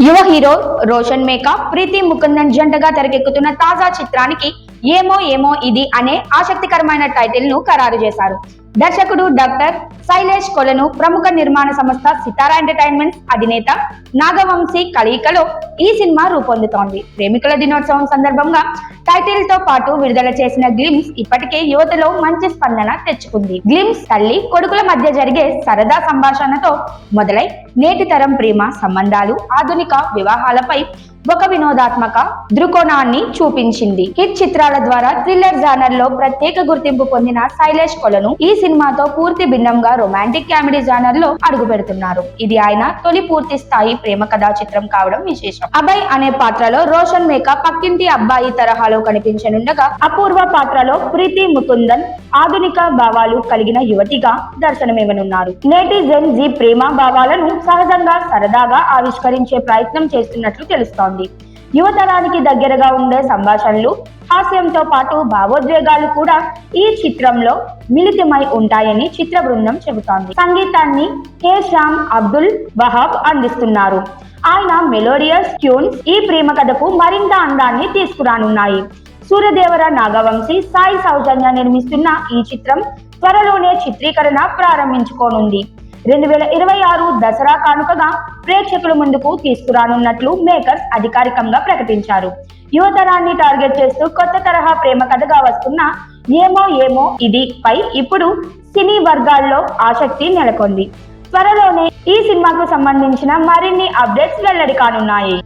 యువ హీరో రోషన్ మేకా ప్రీతి ముకుందన్ జంటగా తెరకెక్కుతున్న తాజా చిత్రానికి ఏమో ఏమో ఇది అనే ఆసక్తికరమైన టైటిల్ ను ఖరారు చేశారు. దర్శకుడు డాక్టర్ శైలేష్ కొలను ప్రముఖ నిర్మాణ సంస్థ సితారా ఎంటర్టైన్మెంట్స్ అధినేత నాగవంశీ కలయికలో ఈ సినిమా రూపొందుతోంది. ప్రేమికుల దినోత్సవం సందర్భంగా టైటిల్ తో పాటు విడుదల చేసిన గ్లిమ్స్ ఇప్పటికే యువతలో మంచి స్పందన తెచ్చుకుంది. గ్లిమ్స్ తల్లి కొడుకుల మధ్య జరిగే సరదా సంభాషణతో మొదలై నేటి తరం ప్రేమ సంబంధాలు, ఆధునిక వివాహాలపై ఒక వినోదాత్మక దృక్కోణాన్ని చూపించింది. హిట్ చిత్రాల ద్వారా థ్రిల్లర్ జానర్ లో ప్రత్యేక గుర్తింపు పొందిన శైలేష్ కొలను ఈ సినిమాతో పూర్తి భిన్నంగా రొమాంటిక్ కామెడీ జానర్ లో అడుగు పెడుతున్నారు. ఇది ఆయన తొలి పూర్తి స్థాయి ప్రేమ కథా చిత్రం కావడం విశేషం. అభయ్ అనే పాత్రలో రోషన్ మేకా పక్కింటి అబ్బాయి తరహాలో కనిపించనుండగా, అపూర్వ పాత్రలో ప్రీతి ముకుందన్ ఆధునిక భావాలు కలిగిన యువతిగా దర్శనమివ్వనున్నారు. నేటి జెన్ జీ ప్రేమ భావాలను సహజంగా సరదాగా ఆవిష్కరించే ప్రయత్నం చేస్తున్నట్లు తెలుస్తోంది. యువతరానికి దగ్గరగా ఉండే సంభాషణలు, హాస్యంతో పాటు భావోద్వేగాలు కూడా ఈ చిత్రంలో మిళితమై ఉంటాయని చిత్ర బృందం చెబుతోంది. సంగీతాన్ని కే శ్యామ్ అబ్దుల్ వహాబ్ అందిస్తున్నారు. ఆయన మెలోడియస్ ట్యూన్స్ ఈ ప్రేమ కథకు మరింత అందాన్ని తీసుకురానున్నాయి. సూర్యదేవర నాగవంశీ సాయి సౌజన్య నిర్మిస్తున్న ఈ చిత్రం త్వరలోనే చిత్రీకరణ ప్రారంభించుకోనుంది. 2026 దసరా కానుకగా ప్రేక్షకుల ముందుకు తీసుకురానున్నట్లు మేకర్స్ అధికారికంగా ప్రకటించారు. యువతరాన్ని టార్గెట్ చేస్తూ కొత్త తరహా ప్రేమ కథగా వస్తున్న ఏమో ఏమో ఇది పై ఇప్పుడు సినీ వర్గాల్లో ఆసక్తి నెలకొంది. త్వరలోనే ఈ సినిమాకు సంబంధించిన మరిన్ని అప్డేట్స్ వెల్లడి కానున్నాయి.